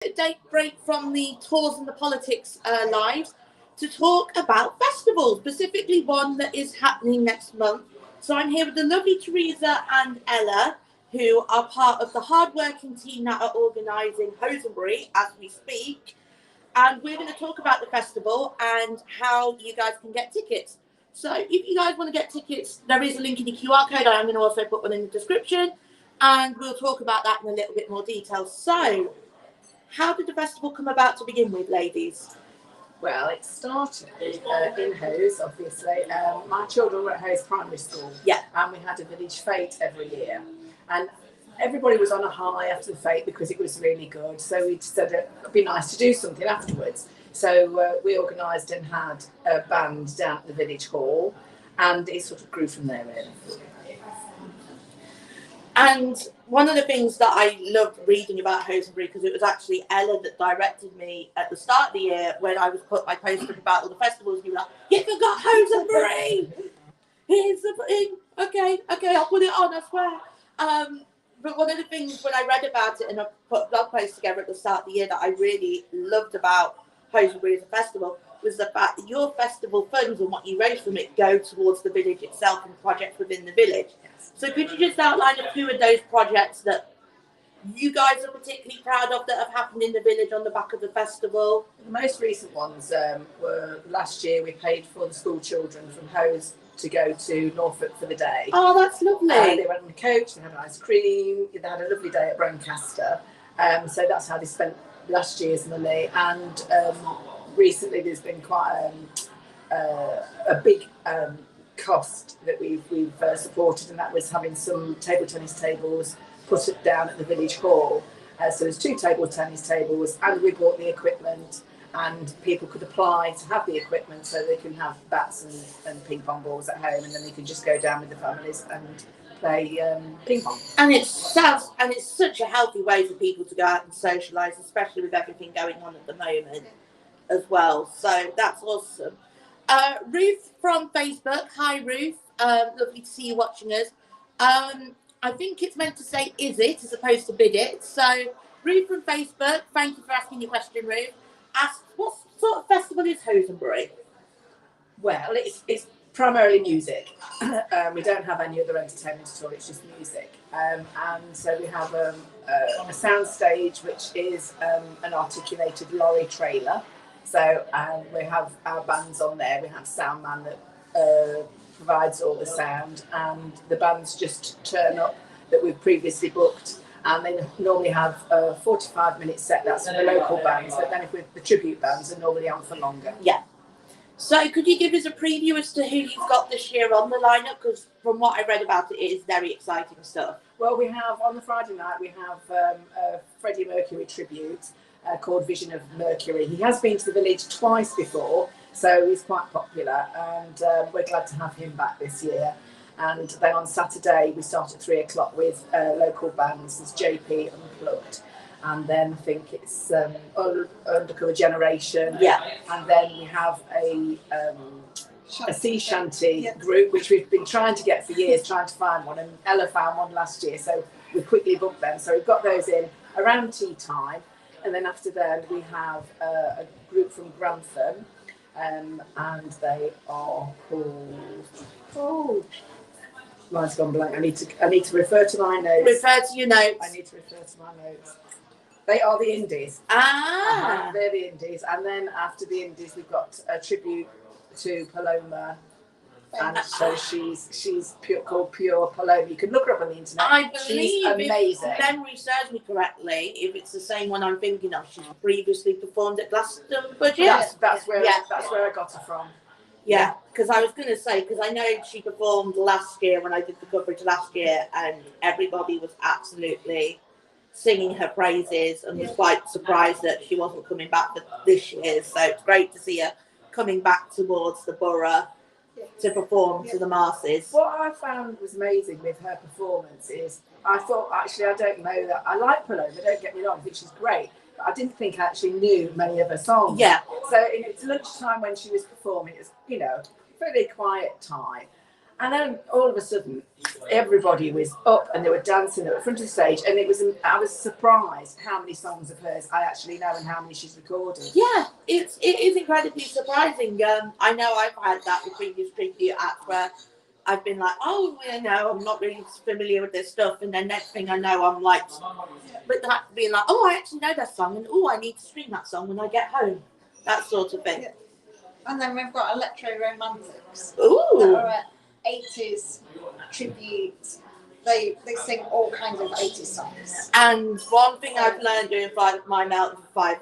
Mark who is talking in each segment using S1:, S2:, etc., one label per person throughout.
S1: A date break from the tours and the politics lives to talk about festivals, specifically one that is happening next month. So I'm here with the lovely Teresa and Ella, who are part of the hard-working team that are organising Hosenbury as we speak. And we're going to talk about the festival and how you guys can get tickets. So if you guys want to get tickets, there is a link in the QR code. I'm going to also put one in the description, and we'll talk about that in a little bit more detail. So, how did the festival come about to begin with, ladies?
S2: Well, it started in Hose, obviously. My children were at Hose Primary School.
S1: Yeah.
S2: And we had a village fete every year. And everybody was on a high after the fete because it was really good. So we said it'd be nice to do something afterwards. So we organised and had a band down at the village hall. And it sort of grew from there, really.
S1: And one of the things that I loved reading about Hosenbury, because it was actually Ella that directed me at the start of the year when I was put my post up about all the festivals, and you were like, "You forgot Hosenbury! Here's the thing. Okay, I'll put it on, I swear." But one of the things when I read about it and I put a blog post together at the start of the year that I really loved about Hosenbury as a festival was the fact that your festival funds and what you raise from it go towards the village itself and projects within the village. So could you just outline a few of those projects that you guys are particularly proud of that have happened in the village on the back of the festival?
S2: The most recent ones were last year. We paid for the school children from Hose to go to Norfolk for the day.
S1: Oh, that's lovely.
S2: They went on the coach, they had ice cream, they had a lovely day at Brancaster. So that's how they spent last year's money. And recently there's been quite a big cost that we've supported, and that was having some table tennis tables put down at the village hall. So there's 2 table tennis tables, and we bought the equipment, and people could apply to have the equipment so they can have bats and ping pong balls at home, and then they can just go down with the families and play ping pong.
S1: And it's such a healthy way for people to go out and socialise, especially with everything going on at the moment as well. So that's awesome. Ruth from Facebook. Hi, Ruth. Lovely to see you watching us. I think it's meant to say "is it" as opposed to "bid it." So, Ruth from Facebook, thank you for asking your question, Ruth. Asked, what sort of festival is Hosenbury?
S2: Well, it's primarily music. We don't have any other entertainment at all. It's just music. And so we have a sound stage, which is an articulated lorry trailer. So we have our bands on there. We have sound man that provides all the sound, and the bands just turn up that we've previously booked, and they normally have a 45-minute set. That's for the local bands, but then if the tribute bands are normally on for longer.
S1: Yeah. So could you give us a preview as to who you've got this year on the lineup? Because from what I read about it, it is very exciting stuff.
S2: Well, we have on the Friday night, we have a Freddie Mercury tribute called Vision of Mercury. He has been to the village twice before, so he's quite popular, and we're glad to have him back this year. And then on Saturday we start at 3 o'clock with local bands. There's JP Unplugged, and then I think it's Undercover Generation.
S1: Yeah.
S2: And then we have a sea shanty group, which we've been trying to get for years, trying to find one, and Ella found one last year, so we quickly booked them. So we've got those in around tea time. And then after that, we have a group from Grantham, and they are called. Mine's gone blank. I need to refer to my notes.
S1: Refer to your notes.
S2: I need to refer to my notes. They are the Indies. They're the Indies, and then after the Indies, we've got a tribute to Paloma. And so she's called Pure Paloma. You can look her up on the internet.
S1: I believe,
S2: she's amazing.
S1: If memory serves me correctly, if it's the same one I'm thinking of, she's previously performed at Glastonbury.
S2: That's where I got her from.
S1: Yeah, because I was going to say, because I know she performed last year when I did the coverage last year, and everybody was absolutely singing her praises and was quite surprised that she wasn't coming back for this year. So it's great to see her coming back towards the borough to perform to the masses.
S2: What I found was amazing with her performance is I thought, actually, I don't know that. I like Paloma, don't get me wrong, I think she's great, but I didn't think I actually knew many of her songs.
S1: Yeah.
S2: So it's lunchtime when she was performing, it was, fairly quiet time. And then all of a sudden, everybody was up and they were dancing at the front of the stage, and I was surprised how many songs of hers I actually know and how many she's recorded.
S1: Yeah, it is incredibly surprising. I know I've had that with previous tribute acts where I've been like, oh, you know, I'm not really familiar with this stuff, and then next thing I know, I'm like, but that being like, oh, I actually know that song, and oh, I need to stream that song when I get home, that sort of thing.
S3: Yeah. And then we've got Electro Romantics.
S1: Ooh.
S3: That are a 80s tribute. They sing all kinds of 80s songs.
S1: And one thing I've learned doing my Mountain for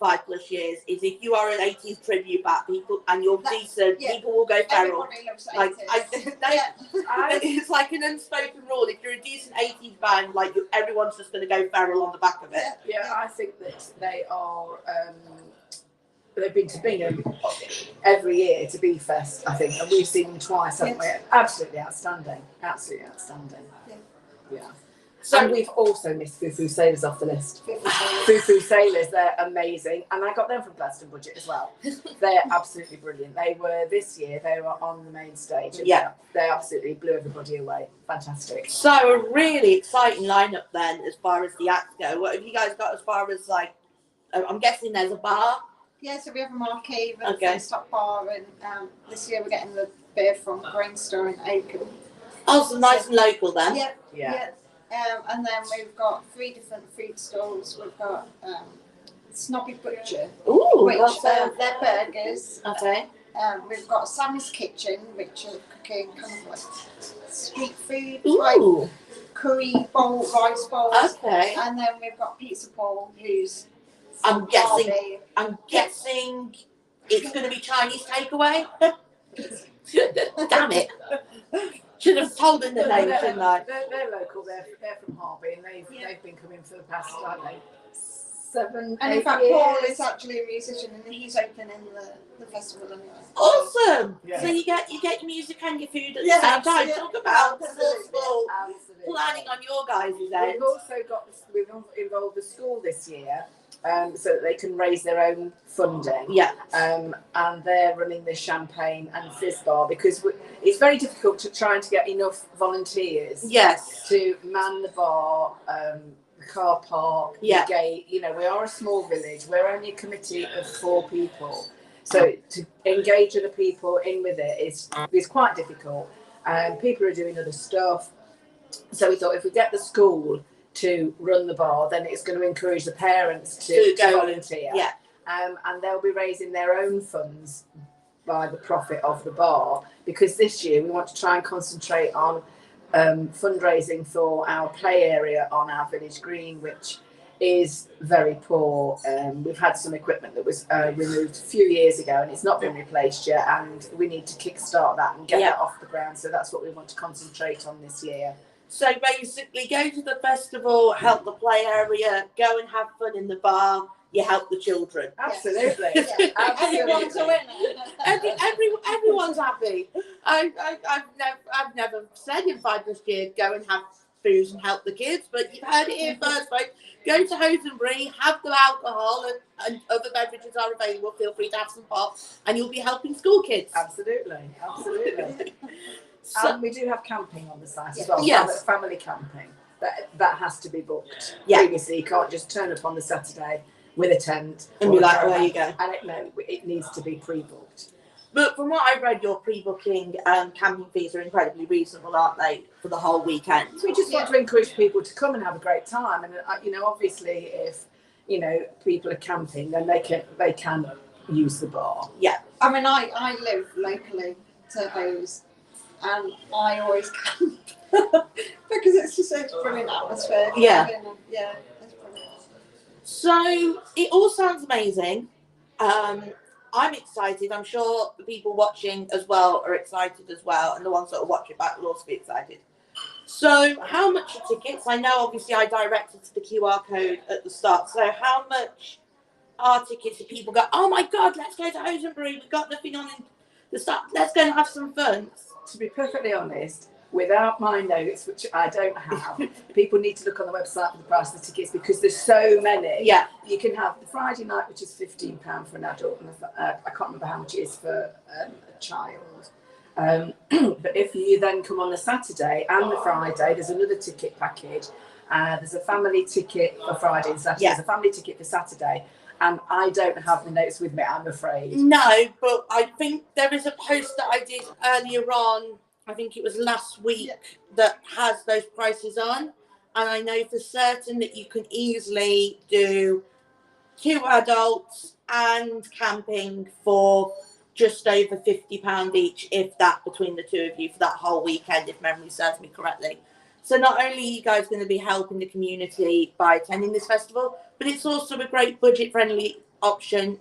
S1: 5+ years is if you are an 80s tribute band, people and you're decent, people will go feral.
S3: Everybody loves 80s.
S1: Like, it's like an unspoken rule. If you're a decent 80s band, like everyone's just going to go feral on the back of it.
S2: Yeah, I think that they are. They've been to Bingham every year to B-Fest, I think, and we've seen them twice, haven't we? Absolutely outstanding. Absolutely outstanding. Yeah. So, and we've also missed Foo Foo Sailors off the list. Foo Foo Sailors, they're amazing, and I got them from Gladstone Budget as well. They're absolutely brilliant. They were this year. They were on the main stage. And they absolutely blew everybody away. Fantastic.
S1: So a really exciting lineup then, as far as the acts go. What have you guys got as far as like? I'm guessing there's a bar.
S3: Yeah, so we have a marquee with a stop bar, and this year we're getting the beer from Grain Store in Oakham.
S1: Oh, so nice and local then.
S3: Yeah. And then we've got 3 different food stalls. We've got Snobby Butcher, which they're burgers.
S1: Okay.
S3: We've got Sammy's Kitchen, which are cooking kind of like street food,
S1: Ooh.
S3: like curry bowl, rice bowls.
S1: Okay.
S3: And then we've got Pizza Paul, who's
S1: I'm guessing it's going to be Chinese takeaway. Damn it. Should have told them the name, shouldn't I?
S2: They're local. They're from Harvey, and they've been coming for the past, I don't know, 7, 8
S3: And in fact,
S2: years.
S3: Paul is actually a musician, and he's opening the festival anyway.
S1: Awesome.
S3: Yeah.
S1: So you get your music and your food at the same time.
S3: Yeah.
S1: Talk about
S2: Absolutely.
S1: planning on your guys' end.
S2: We've also we've involved the school this year. So that they can raise their own funding.
S1: Yeah.
S2: And they're running the champagne and fizz bar because it's very difficult to try and get enough volunteers.
S1: Yes.
S2: To man the bar, the car park, the gate. You know, we are a small village. We're only a committee of 4 people. So to engage other people in with it is quite difficult. People are doing other stuff. So we thought if we get the school to run the bar, then it's going to encourage the parents to volunteer. Yeah. And they'll be raising their own funds by the profit of the bar, because this year we want to try and concentrate on fundraising for our play area on our village green, which is very poor. We've had some equipment that was removed a few years ago and it's not been replaced yet, and we need to kickstart that and get that off the ground. So that's what we want to concentrate on this year.
S1: So basically, go to the festival, help the play area, go and have fun in the bar. You help the children.
S2: Absolutely.
S3: Absolutely. Everyone's a winner.
S1: Everyone's happy. I've never said in 5+ years go and have food and help the kids, but you've heard it here first, folks. Go to Hosenbury, have the alcohol and other beverages are available. Feel free to have some pop, and you'll be helping school kids.
S2: Absolutely.
S1: So,
S2: we do have camping on the site as well.
S1: Yes.
S2: Family camping. That has to be booked.
S1: Yeah.
S2: Previously, you can't just turn up on the Saturday with a tent
S1: and be like, there you go.
S2: And it needs to be pre-booked.
S1: But from what I've read, your pre-booking camping fees are incredibly reasonable, aren't they, for the whole weekend?
S2: We just want to encourage people to come and have a great time. And obviously, if people are camping, then they can use the bar.
S1: Yeah.
S3: I mean, I live locally to Hose, and I always camp because it's just a brilliant atmosphere.
S1: Yeah.
S3: Yeah, it's brilliant.
S1: So it all sounds amazing. I'm excited. I'm sure the people watching as well are excited as well, and the ones that are watching back will also be excited. So how much are tickets? I know obviously I directed to the QR code at the start. So how much are tickets if people go, oh my God, let's go to Hosenbury, we've got nothing on in the start, let's go and have some fun?
S2: To be perfectly honest, without my notes, which I don't have, people need to look on the website for the price of the tickets because there's so many.
S1: Yeah.
S2: You can have the Friday night, which is £15 for an adult, and I can't remember how much it is for a child. But if you then come on the Saturday and the Friday, there's another ticket package. There's a family ticket for Friday and Saturday.
S1: Yeah.
S2: There's a family ticket for Saturday. And I don't have the notes with me, I'm afraid.
S1: No, but I think there is a post that I did earlier on, I think it was last week, that has those prices on. And I know for certain that you can easily do 2 adults and camping for just over £50 each, if that, between the two of you for that whole weekend, if memory serves me correctly. So not only are you guys going to be helping the community by attending this festival, but it's also a great budget-friendly option,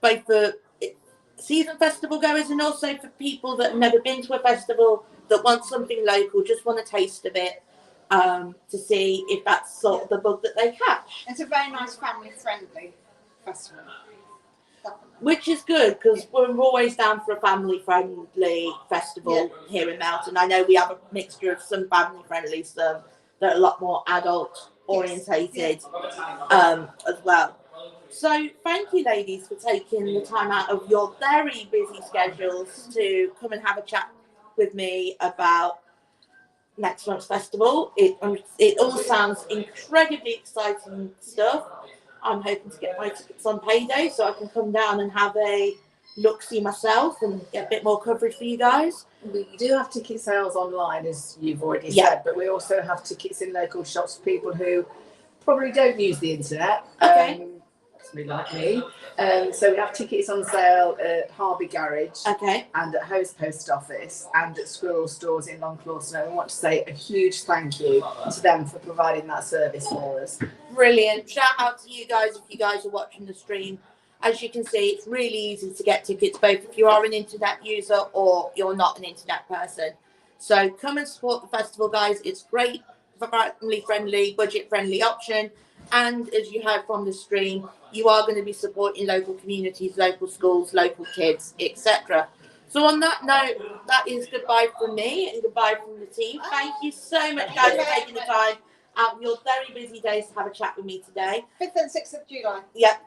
S1: both for season festival goers and also for people that have never been to a festival, that want something local, just want a taste of it, to see if that's sort of the bug that they catch.
S3: It's a very nice family-friendly festival.
S1: Which is good, because we're always down for a family-friendly festival here in Melton. I know we have a mixture of some family-friendly, some that are a lot more adult-orientated as well. So thank you, ladies, for taking the time out of your very busy schedules to come and have a chat with me about next month's festival. It all sounds incredibly exciting stuff. I'm hoping to get my tickets on payday so I can come down and have a look-see myself and get a bit more coverage for you guys.
S2: We do have ticket sales online, as you've already said, but we also have tickets in local shops for people who probably don't use the internet.
S1: Okay.
S2: Somebody like me. So we have tickets on sale at Harby Garage, and at Hose Post Office, and at Squirrel Stores in Longclaw Snow. We want to say a huge thank you to them for providing that service for us.
S1: Brilliant. Shout out to you guys if you guys are watching the stream. As you can see, it's really easy to get tickets, both if you are an internet user or you're not an internet person. So come and support the festival, guys. It's great, family-friendly, budget-friendly option. And as you heard from the stream, you are going to be supporting local communities, local schools, local kids, etc. So on that note, that is goodbye from me and goodbye from the team. Thank you so much, guys, for taking the time out of your very busy days to have a chat with me today.
S3: 5th and 6th of July.
S1: Yep.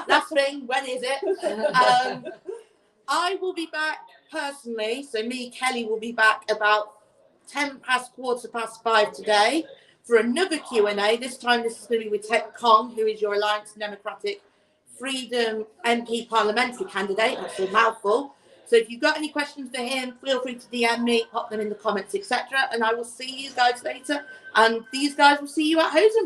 S1: Last thing, when is it? I will be back personally, so me, Kelly, will be back about 5:10 today for another Q&A. This time this is going to be with Ted Kong, who is your Alliance Democratic Freedom MP parliamentary candidate. That's a mouthful. So if you've got any questions for him, feel free to DM me, pop them in the comments, etc. And I will see you guys later. And these guys will see you at Hosenbury.